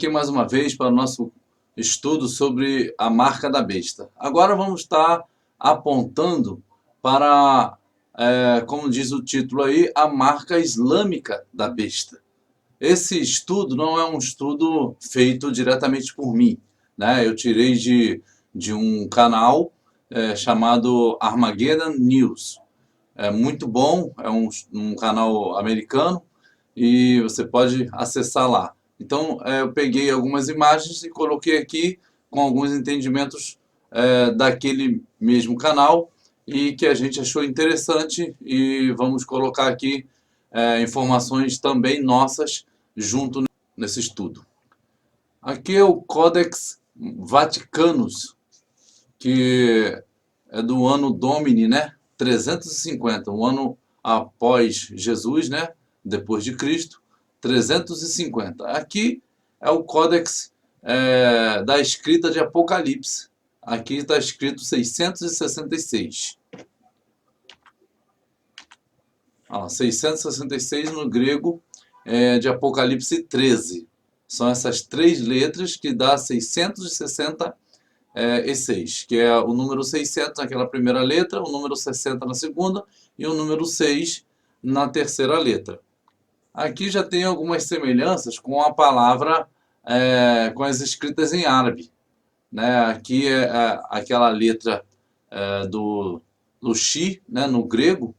aqui mais uma vez para o nosso estudo sobre a marca da besta. Agora vamos estar apontando para, como diz o título aí, a marca islâmica da besta. Esse estudo não é um estudo feito diretamente por mim, né? Eu tirei de um canal chamado Armageddon News. É muito bom, é um canal americano e você pode acessar lá. Então, eu peguei algumas imagens e coloquei aqui com alguns entendimentos daquele mesmo canal e que a gente achou interessante, e vamos colocar aqui informações também nossas junto nesse estudo. Aqui é o Codex Vaticanus, que é do ano Domini, né? 350, um ano após Jesus, né? Depois de Cristo, 350. Aqui é o Códex da escrita de Apocalipse. Aqui está escrito 666. 666 no grego de Apocalipse 13. São essas três letras que dá 666, que é o número 600 naquela primeira letra, o número 60 na segunda e o número 6 na terceira letra. Aqui já tem algumas semelhanças com a palavra, com as escritas em árabe, né? Aqui é aquela letra do xi, né, no grego,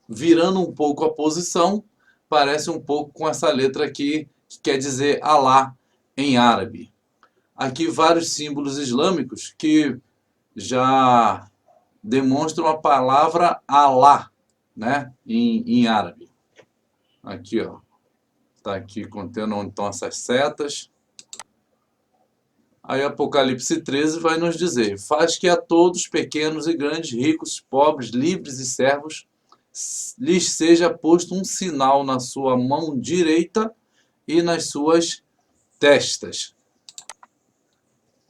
virando um pouco a posição, parece um pouco com essa letra aqui, que quer dizer Alá em árabe. Aqui vários símbolos islâmicos que já demonstram a palavra Alá, né, em árabe. Aqui, ó, está aqui contendo onde estão essas setas. Aí Apocalipse 13 vai nos dizer: faz que a todos, pequenos e grandes, ricos, pobres, livres e servos, lhes seja posto um sinal na sua mão direita e nas suas testas.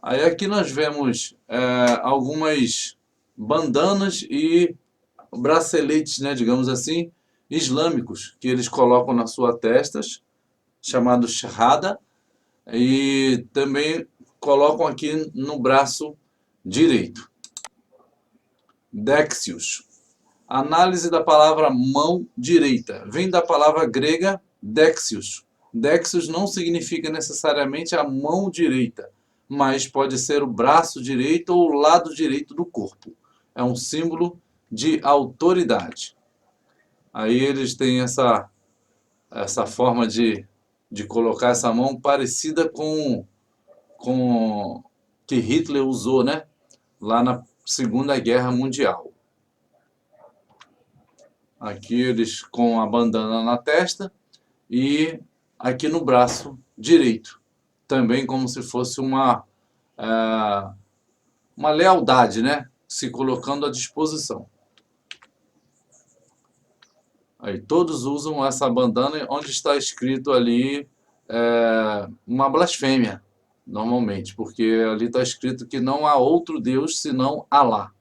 Aí aqui nós vemos algumas bandanas e braceletes, né, digamos assim, islâmicos, que eles colocam nas suas testas, chamado shahada, e também colocam aqui no braço direito. Dexios. Análise da palavra mão direita. Vem da palavra grega dexios. Dexios não significa necessariamente a mão direita, mas pode ser o braço direito ou o lado direito do corpo. É um símbolo de autoridade. Aí eles têm essa forma de colocar essa mão parecida com que Hitler usou, né? Lá na Segunda Guerra Mundial. Aqui eles com a bandana na testa e aqui no braço direito. Também como se fosse uma lealdade, né? Se colocando à disposição. Aí todos usam essa bandana onde está escrito ali uma blasfêmia, normalmente, porque ali está escrito que não há outro Deus senão Alá.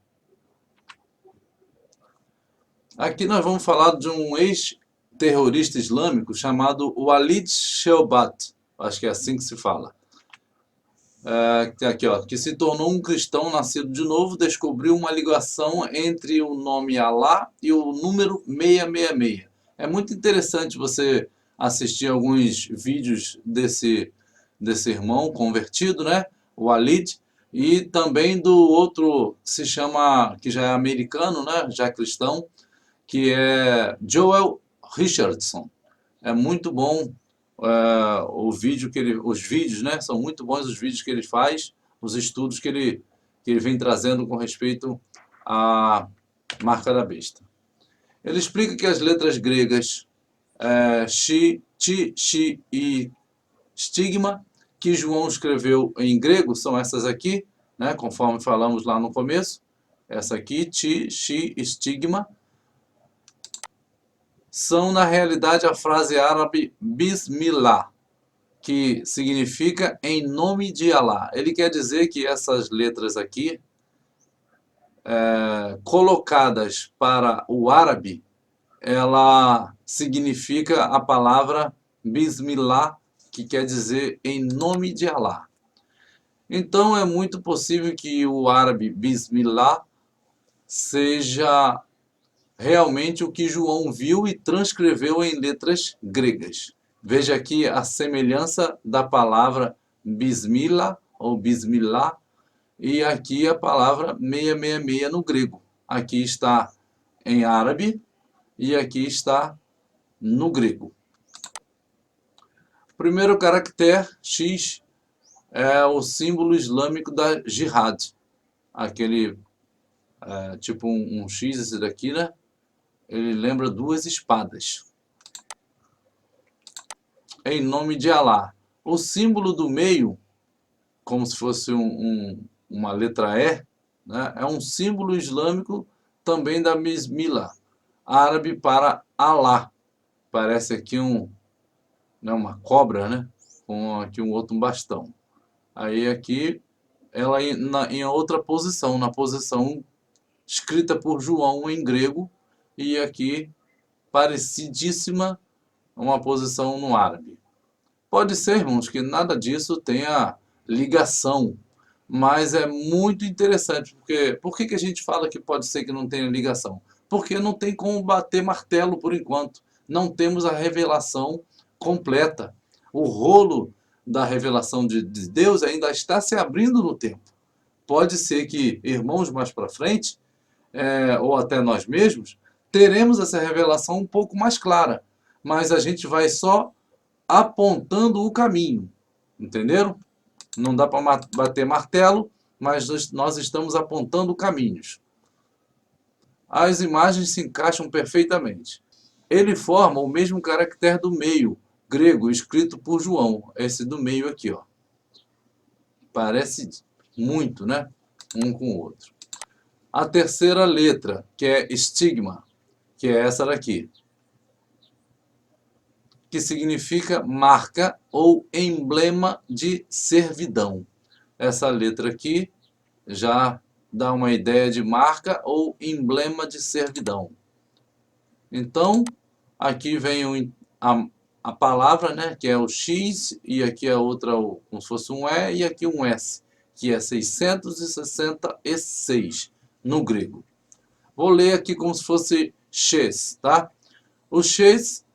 Aqui nós vamos falar de um ex-terrorista islâmico chamado Walid Shoebat, acho que é assim que se fala. Aqui, ó, que se tornou um cristão nascido de novo, descobriu uma ligação entre o nome Alá e o número 666. É muito interessante você assistir alguns vídeos desse irmão convertido, né? O Walid, e também do outro, se chama, que já é americano, né? Já cristão, que é Joel Richardson. É muito bom os vídeos, né? São muito bons os vídeos que ele faz, os estudos que ele vem trazendo com respeito à marca da besta. Ele explica que as letras gregas Chi, Ti, Shi e Stigma, que João escreveu em grego, são essas aqui, né? Conforme falamos lá no começo. Essa aqui, Ti, Shi e Stigma, são na realidade a frase árabe Bismillah, que significa em nome de Alá. Ele quer dizer que essas letras aqui, colocadas para o árabe, ela significa a palavra Bismillah, que quer dizer em nome de Alá. Então é muito possível que o árabe Bismillah seja realmente o que João viu e transcreveu em letras gregas. Veja aqui a semelhança da palavra Bismillah ou Bismillah e aqui a palavra 666 no grego. Aqui está em árabe e aqui está no grego. O primeiro caractere, X, é o símbolo islâmico da jihad. Aquele, tipo um X esse daqui, né? Ele lembra duas espadas. Em nome de Alá. O símbolo do meio, como se fosse uma letra E, né? É um símbolo islâmico também da Bismillah, árabe para Alá. Parece aqui né, uma cobra, né? Com aqui um outro bastão. Aí aqui ela em outra posição, na posição escrita por João em grego, e aqui parecidíssima uma posição no árabe. Pode ser, irmãos, que nada disso tenha ligação, mas é muito interessante, porque por que a gente fala que pode ser que não tenha ligação? Porque não tem como bater martelo por enquanto. Não temos a revelação completa. O rolo da revelação de Deus ainda está se abrindo no tempo. Pode ser que irmãos mais para frente, ou até nós mesmos, teremos essa revelação um pouco mais clara, mas a gente vai só apontando o caminho, entenderam? Não dá para bater martelo, mas nós estamos apontando caminhos. As imagens se encaixam perfeitamente. Ele forma o mesmo caractere do meio, grego, escrito por João, esse do meio aqui, ó. Parece muito, né? Um com o outro. A terceira letra, que é estigma, que é essa daqui, que significa marca ou emblema de servidão. Essa letra aqui já dá uma ideia de marca ou emblema de servidão. Então, aqui vem a palavra, né, que é o X, e aqui a outra como se fosse um E, e aqui um S, que é 666 no grego. Vou ler aqui como se fosse X, tá? Os X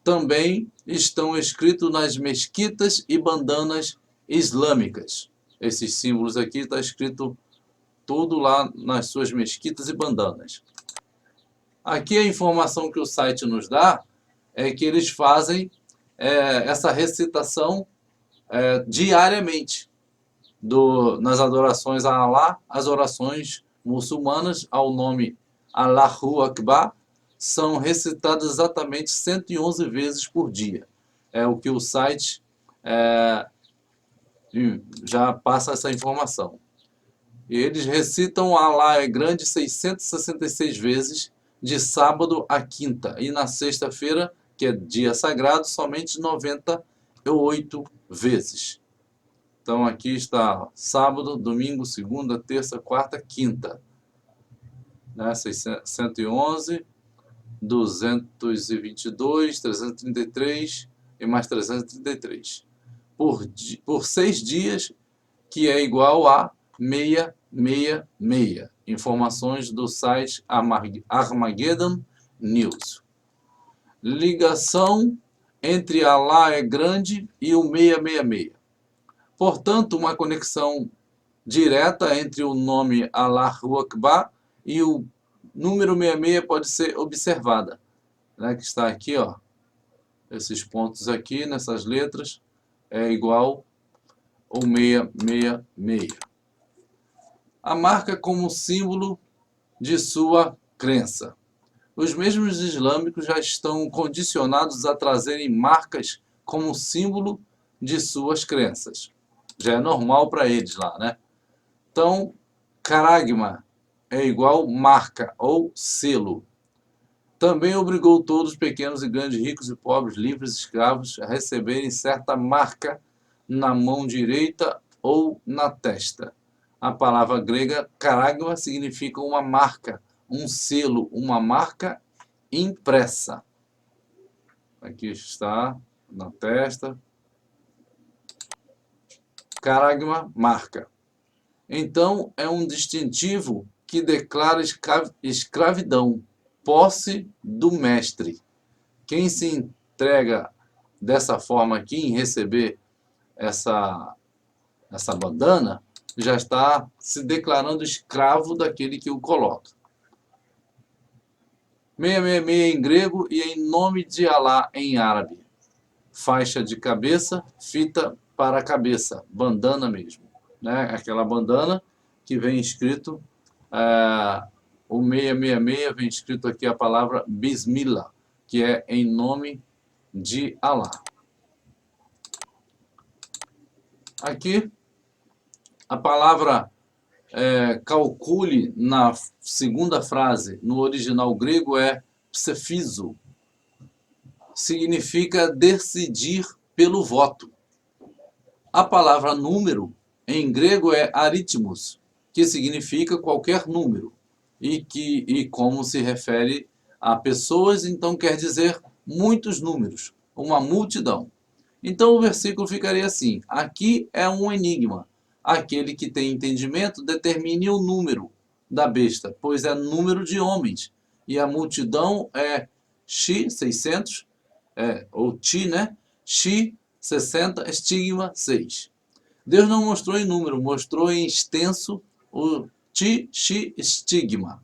também estão escritos nas mesquitas e bandanas islâmicas. Esses símbolos aqui está escrito tudo lá nas suas mesquitas e bandanas. Aqui a informação que o site nos dá é que eles fazem essa recitação diariamente nas adorações a Alá, as orações muçulmanas ao nome Allahu Akbar são recitadas exatamente 111 vezes por dia. É o que o site já passa essa informação. E eles recitam Alá é grande 666 vezes, de sábado a quinta. E na sexta-feira, que é dia sagrado, somente 98 vezes. Então aqui está sábado, domingo, segunda, terça, quarta, quinta. Né? 111, 222, 333 e mais 333. Por 6 dias, que é igual a 666. Informações do site Armageddon News. Ligação entre Alá é grande e o 666. Portanto, uma conexão direta entre o nome Allahu Akbar e o número 66 pode ser observada, né, que está aqui, ó, esses pontos aqui, nessas letras, é igual ao 666. A marca como símbolo de sua crença. Os mesmos islâmicos já estão condicionados a trazerem marcas como símbolo de suas crenças. Já é normal para eles lá, né? Então, caragma é igual marca ou selo. Também obrigou todos, pequenos e grandes, ricos e pobres, livres e escravos, a receberem certa marca na mão direita ou na testa. A palavra grega caragma significa uma marca, um selo, uma marca impressa. Aqui está na testa. Caragma, marca. Então, é um distintivo que declara escravidão, posse do mestre. Quem se entrega dessa forma aqui, em receber essa bandana, já está se declarando escravo daquele que o coloca. 666 em grego e em nome de Alá em árabe. Faixa de cabeça, fita para a cabeça, bandana mesmo, né? Aquela bandana que vem escrito, o 666 vem escrito aqui a palavra Bismillah, que é em nome de Alá. Aqui, a palavra calcule na segunda frase, no original grego é psefizo, significa decidir pelo voto. A palavra número em grego é aritmos, que significa qualquer número e como se refere a pessoas, então quer dizer muitos números, uma multidão. Então o versículo ficaria assim: aqui é um enigma. Aquele que tem entendimento determine o número da besta, pois é número de homens. E a multidão é Xi, 600, ou Ti, né? Xi, 60, estigma, 6. Deus não mostrou em número, mostrou em extenso o Ti, Xi, estigma.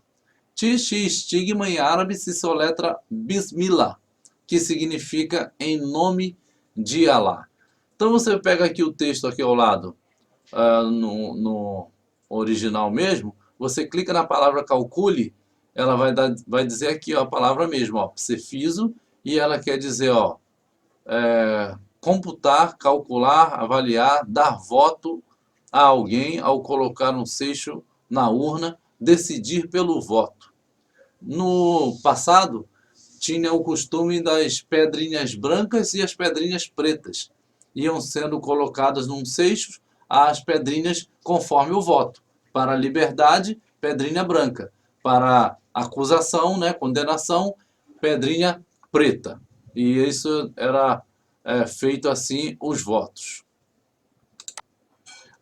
Ti, Xi, estigma em árabe se soletra Bismillah, que significa em nome de Alá. Então você pega aqui o texto aqui ao lado, no original mesmo, você clica na palavra calcule, ela vai dizer aqui, ó, a palavra mesmo, ó, psefizo, e ela quer dizer, ó, computar, calcular, avaliar, dar voto a alguém ao colocar um seixo na urna, decidir pelo voto. No passado, tinha o costume das pedrinhas brancas e as pedrinhas pretas. Iam sendo colocadas num seixo as pedrinhas conforme o voto. Para a liberdade, pedrinha branca. Para acusação, né, condenação, pedrinha preta. E isso era feito assim os votos.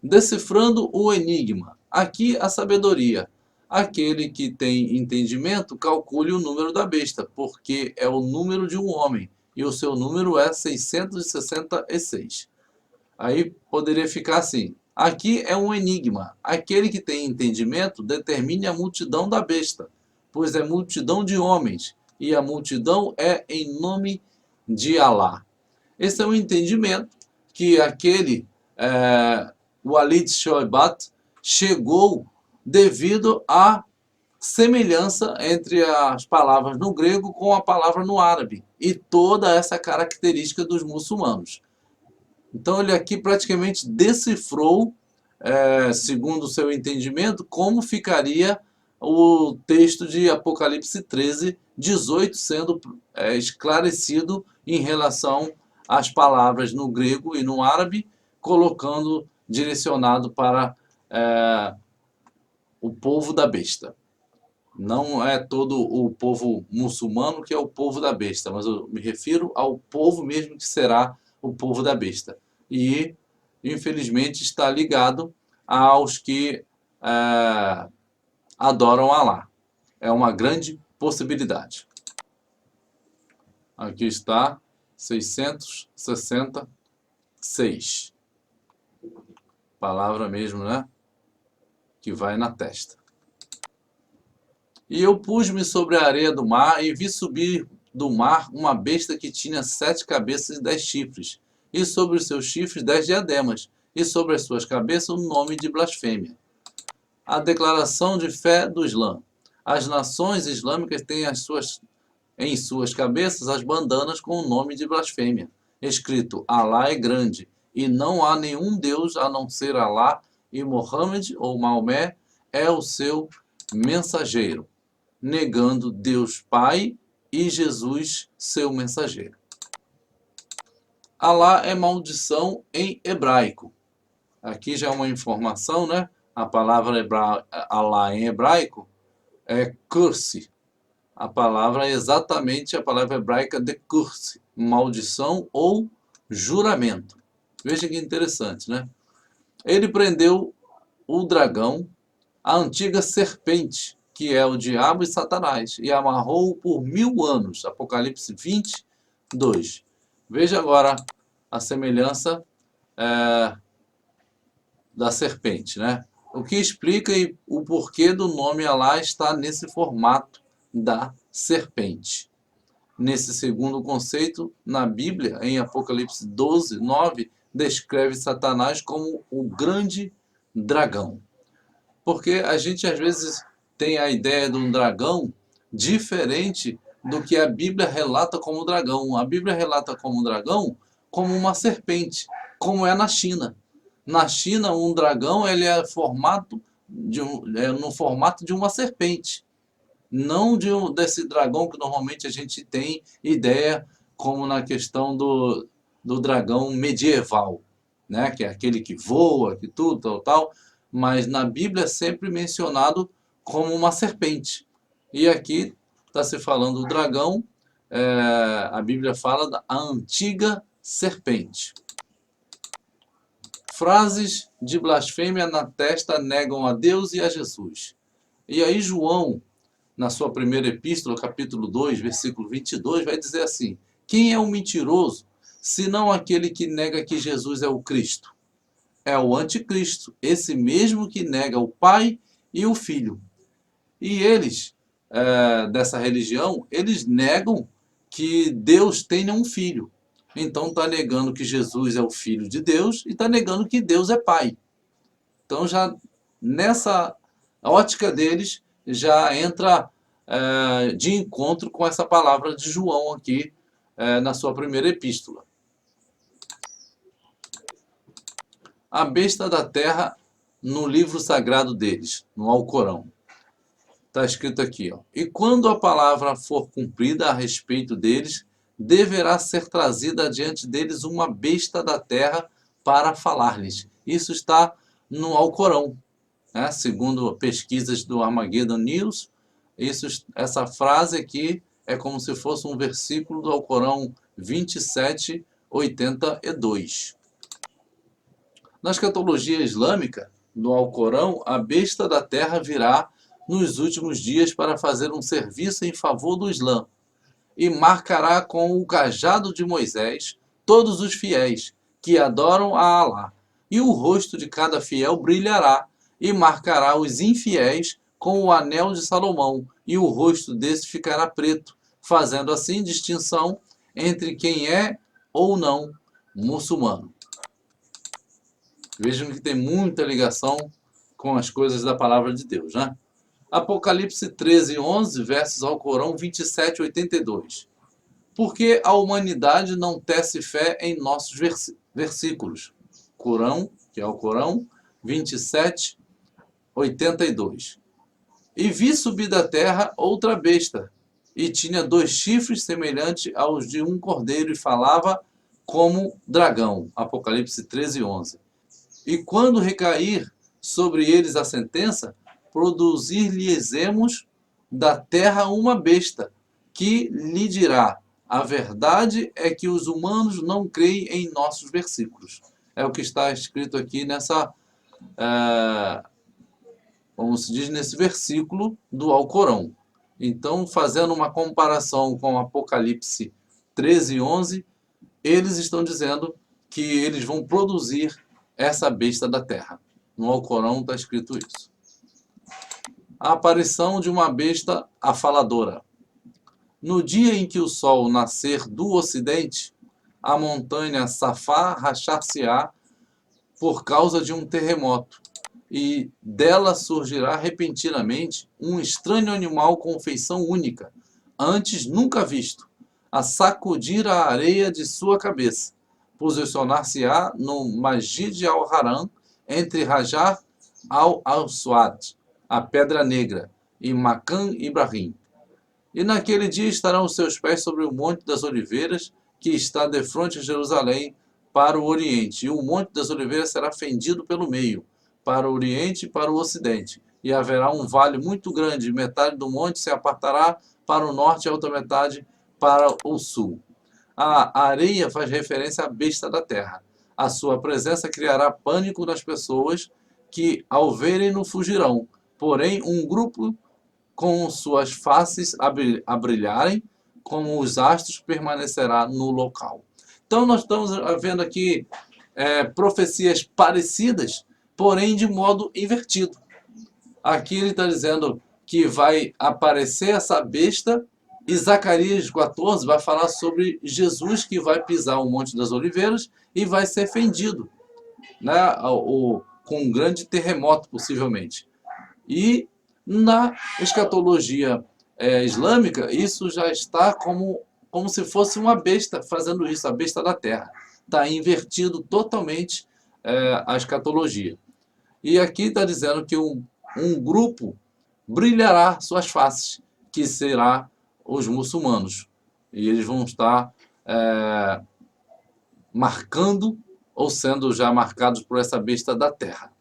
Decifrando o enigma. Aqui a sabedoria. Aquele que tem entendimento, calcule o número da besta, porque é o número de um homem, e o seu número é 666. Aí poderia ficar assim: aqui é um enigma. Aquele que tem entendimento, determine a multidão da besta, pois é multidão de homens, e a multidão é em nome de Alá. Esse é um entendimento que aquele Walid Shoebat chegou devido à semelhança entre as palavras no grego com a palavra no árabe e toda essa característica dos muçulmanos. Então ele aqui praticamente decifrou, segundo o seu entendimento, como ficaria o texto de Apocalipse 13, 18 sendo esclarecido em relação às palavras no grego e no árabe, colocando direcionado para o povo da besta. Não é todo o povo muçulmano que é o povo da besta, mas eu me refiro ao povo mesmo que será o povo da besta. E, infelizmente, está ligado aos que adoram Alá. É uma grande possibilidade. Aqui está 666. Palavra mesmo, né? Que vai na testa. E eu pus-me sobre a areia do mar e vi subir do mar uma besta que tinha 7 cabeças e 10 chifres, e sobre os seus chifres 10 diademas, e sobre as suas cabeças um nome de blasfêmia. A declaração de fé do Islã. As nações islâmicas têm em suas cabeças as bandanas com o nome de blasfêmia, escrito Alá é grande, e não há nenhum Deus a não ser Alá, e Mohammed ou Maomé é o seu mensageiro, negando Deus Pai e Jesus, seu mensageiro. Alá é maldição em hebraico. Aqui já é uma informação, né? A palavra Alá em hebraico é curse. A palavra é exatamente a palavra hebraica de curse, maldição ou juramento. Veja que interessante, né? Ele prendeu o dragão, a antiga serpente, que é o diabo e Satanás, e amarrou-o por 1000 anos. Apocalipse 22. Veja agora a semelhança da serpente, né? O que explica o porquê do nome Alá está nesse formato da serpente. Nesse segundo conceito, na Bíblia, em Apocalipse 12, 9, descreve Satanás como o grande dragão. Porque a gente às vezes tem a ideia de um dragão diferente do que a Bíblia relata como dragão. A Bíblia relata como dragão como uma serpente, como é na China. Na China, um dragão ele é no formato de uma serpente, não desse dragão que normalmente a gente tem ideia, como na questão do dragão medieval, né? Que é aquele que voa, que tudo, tal, tal, mas na Bíblia é sempre mencionado como uma serpente. E aqui está se falando do dragão, a Bíblia fala da antiga serpente. Frases de blasfêmia na testa negam a Deus e a Jesus. E aí João, na sua primeira epístola, capítulo 2, versículo 22, vai dizer assim: quem é o mentiroso, senão aquele que nega que Jesus é o Cristo? É o anticristo, esse mesmo que nega o Pai e o Filho. E eles, dessa religião, eles negam que Deus tenha um filho. Então está negando que Jesus é o Filho de Deus e está negando que Deus é Pai. Então já nessa ótica deles já entra de encontro com essa palavra de João aqui na sua primeira epístola. A besta da terra no livro sagrado deles, no Alcorão. Está escrito aqui, ó. E quando a palavra for cumprida a respeito deles, deverá ser trazida diante deles uma besta da terra para falar-lhes. Isso está no Alcorão, né? Segundo pesquisas do Armageddon News, essa frase aqui é como se fosse um versículo do Alcorão 27:82. Na escatologia islâmica, no Alcorão, a besta da terra virá nos últimos dias para fazer um serviço em favor do Islã e marcará com o cajado de Moisés todos os fiéis que adoram a Alá, e o rosto de cada fiel brilhará e marcará os infiéis com o anel de Salomão, e o rosto desse ficará preto, fazendo assim distinção entre quem é ou não muçulmano. Vejam que tem muita ligação com as coisas da palavra de Deus, né? Apocalipse 13:11, versos ao Corão 27:82. Porque a humanidade não tece fé em nossos versículos. Corão, que é o Corão 27:82. E vi subir da terra outra besta, e tinha 2 chifres semelhantes aos de um cordeiro, e falava como dragão. Apocalipse 13:11. E quando recair sobre eles a sentença, produzir-lhes-emos da terra uma besta, que lhe dirá: a verdade é que os humanos não creem em nossos versículos. É o que está escrito aqui como se diz, nesse versículo do Alcorão. Então, fazendo uma comparação com Apocalipse 13:11, eles estão dizendo que eles vão produzir essa besta da terra. No Alcorão está escrito isso. A aparição de uma besta afaladora. No dia em que o sol nascer do ocidente, a montanha Safá rachar-se-á por causa de um terremoto, e dela surgirá repentinamente um estranho animal com feição única, antes nunca visto, a sacudir a areia de sua cabeça. Posicionar-se-á no Masjid al-Haram, entre Hajar al-Aswad, a Pedra Negra, e Maqam Ibrahim. E naquele dia estarão os seus pés sobre o Monte das Oliveiras, que está defronte de Jerusalém, para o Oriente. E o Monte das Oliveiras será fendido pelo meio, para o Oriente e para o Ocidente. E haverá um vale muito grande, metade do monte se apartará para o norte e a outra metade para o sul. A areia faz referência à besta da terra. A sua presença criará pânico nas pessoas que, ao verem-no, fugirão. Porém, um grupo com suas faces a brilharem, como os astros, permanecerá no local. Então, nós estamos vendo aqui profecias parecidas, porém de modo invertido. Aqui ele está dizendo que vai aparecer essa besta, e Zacarias 14 vai falar sobre Jesus que vai pisar o Monte das Oliveiras e vai ser fendido, né, com um grande terremoto, possivelmente. E na escatologia islâmica, isso já está como se fosse uma besta fazendo isso, a besta da terra. Está invertido totalmente a escatologia. E aqui está dizendo que um grupo brilhará suas faces, que será os muçulmanos. E eles vão estar marcando, ou sendo já marcados por essa besta da terra.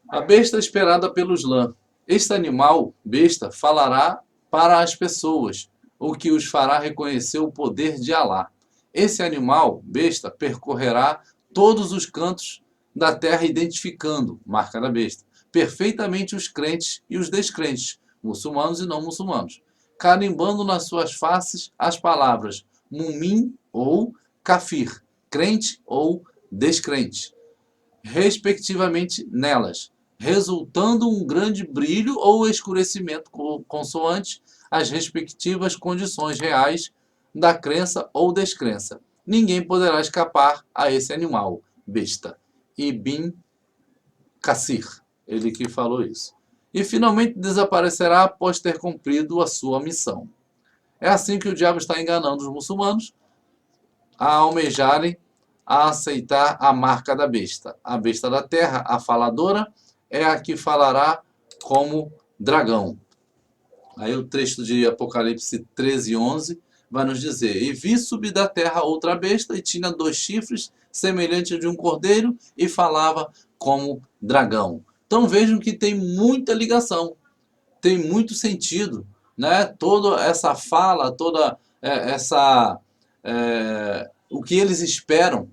A besta esperada pelo Islã. Este animal, besta, falará para as pessoas, o que os fará reconhecer o poder de Alá. Esse animal, besta, percorrerá todos os cantos da terra, identificando, marca da besta, perfeitamente os crentes e os descrentes, muçulmanos e não muçulmanos, carimbando nas suas faces as palavras mumin ou kafir, crente ou descrente, respectivamente nelas, resultando um grande brilho ou escurecimento consoante as respectivas condições reais da crença ou descrença. Ninguém poderá escapar a esse animal, besta. Ibn Kassir, ele que falou isso. E finalmente desaparecerá após ter cumprido a sua missão. É assim que o diabo está enganando os muçulmanos a almejarem a aceitar a marca da besta. A besta da terra, a faladora, é a que falará como dragão. Aí o texto de Apocalipse 13:11 vai nos dizer: E vi subir da terra outra besta, e tinha 2 chifres, semelhante a de um cordeiro, e falava como dragão. Então vejam que tem muita ligação, tem muito sentido, né? Toda essa fala, toda essa... o que eles esperam.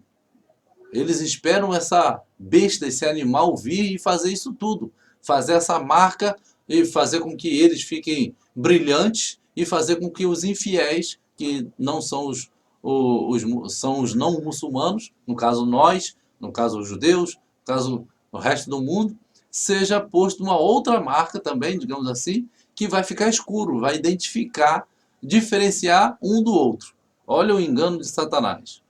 Eles esperam essa besta, esse animal vir e fazer isso tudo. Fazer essa marca e fazer com que eles fiquem brilhantes e fazer com que os infiéis, que não são são os não muçulmanos, no caso nós, no caso os judeus, no caso o resto do mundo, seja posto uma outra marca também, digamos assim, que vai ficar escuro, vai identificar, diferenciar um do outro. Olha o engano de Satanás.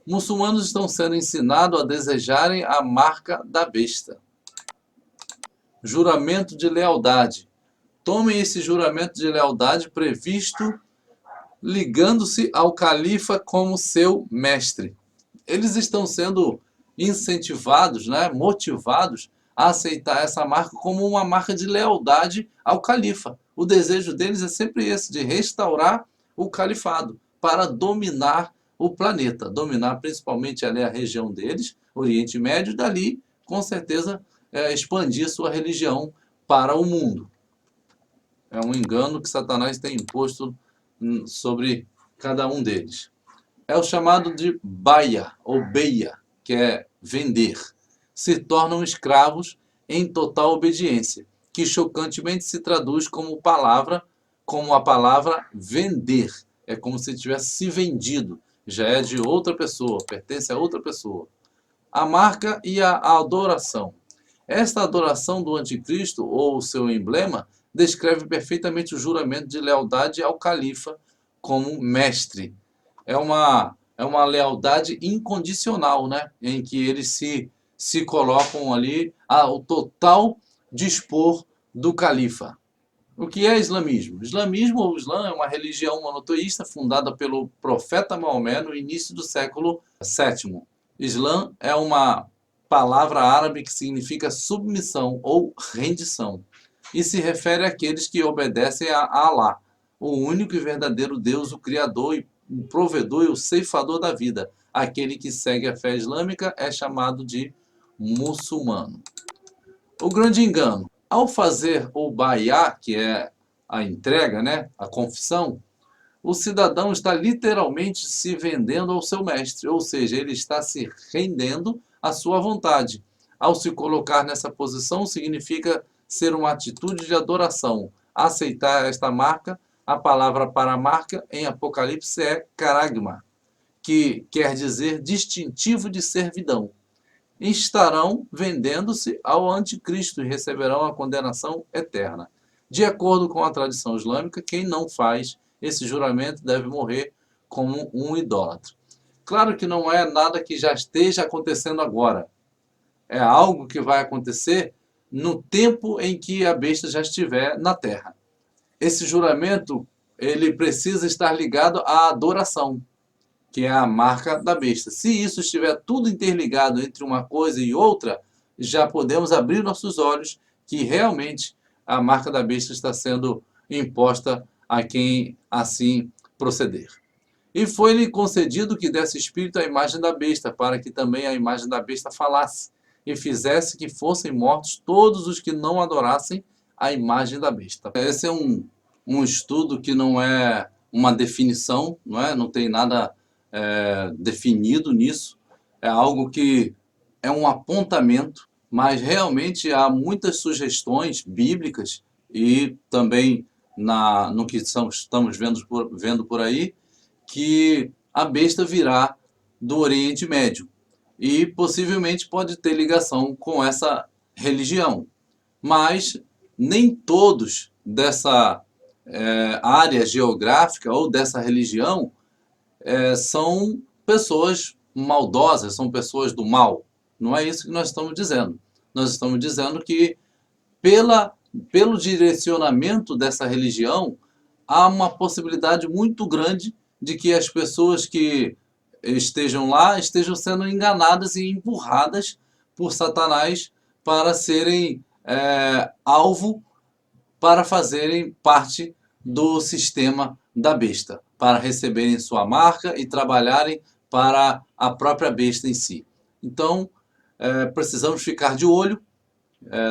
Muçulmanos estão sendo ensinados a desejarem a marca da besta. Juramento de lealdade. Tomem esse juramento de lealdade previsto ligando-se ao califa como seu mestre. Eles estão sendo incentivados, né, motivados a aceitar essa marca como uma marca de lealdade ao califa. O desejo deles é sempre esse, de restaurar o califado, para dominar o planeta, dominar principalmente ali a região deles, Oriente Médio, e dali, com certeza, expandir sua religião para o mundo. É um engano que Satanás tem imposto sobre cada um deles. É o chamado de baia, ou beia, que é vender. Se tornam escravos em total obediência, que chocantemente se traduz como a palavra vender. É como se tivesse se vendido. Já é de outra pessoa, pertence a outra pessoa. A marca e a adoração. Esta adoração do anticristo, ou seu emblema, descreve perfeitamente o juramento de lealdade ao califa como mestre. É uma lealdade incondicional, né? Em que eles se colocam ali ao total dispor do califa. O que é islamismo? Islamismo ou Islã é uma religião monoteísta fundada pelo profeta Maomé no início do século VII. Islã é uma palavra árabe que significa submissão ou rendição e se refere àqueles que obedecem a Alá, o único e verdadeiro Deus, o Criador, o provedor e o ceifador da vida. Aquele que segue a fé islâmica é chamado de muçulmano. O grande engano. Ao fazer o baiá, que é a entrega, né, a confissão, o cidadão está literalmente se vendendo ao seu mestre, ou seja, ele está se rendendo à sua vontade. Ao se colocar nessa posição, significa ser uma atitude de adoração. Aceitar esta marca, a palavra para a marca em Apocalipse é caragma, que quer dizer distintivo de servidão. Estarão vendendo-se ao anticristo e receberão a condenação eterna. De acordo com a tradição islâmica, quem não faz esse juramento deve morrer como um idólatra. Claro que não é nada que já esteja acontecendo agora. É algo que vai acontecer no tempo em que a besta já estiver na terra. Esse juramento, ele precisa estar ligado à adoração, que é a marca da besta. Se isso estiver tudo interligado entre uma coisa e outra, já podemos abrir nossos olhos que realmente a marca da besta está sendo imposta a quem assim proceder. E foi-lhe concedido que desse espírito à imagem da besta, para que também a imagem da besta falasse, e fizesse que fossem mortos todos os que não adorassem a imagem da besta. Esse é um estudo que não é uma definição, não tem nada definido nisso. É algo que é um apontamento, mas realmente há muitas sugestões bíblicas e também no que estamos vendo por aí, que a besta virá do Oriente Médio e possivelmente pode ter ligação com essa religião. Mas nem todos dessa área geográfica ou dessa religião são pessoas maldosas, são pessoas do mal. Não é isso que nós estamos dizendo. Nós estamos dizendo que pelo direcionamento dessa religião, há uma possibilidade muito grande de que as pessoas que estejam lá estejam sendo enganadas e empurradas por Satanás para serem alvo para fazerem parte do sistema da besta, para receberem sua marca e trabalharem para a própria besta em si. Então, precisamos ficar de olho,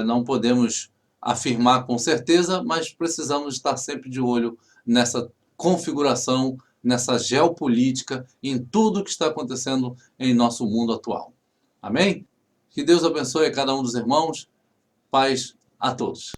não podemos afirmar com certeza, mas precisamos estar sempre de olho nessa configuração, nessa geopolítica, em tudo que está acontecendo em nosso mundo atual. Amém? Que Deus abençoe a cada um dos irmãos. Paz a todos.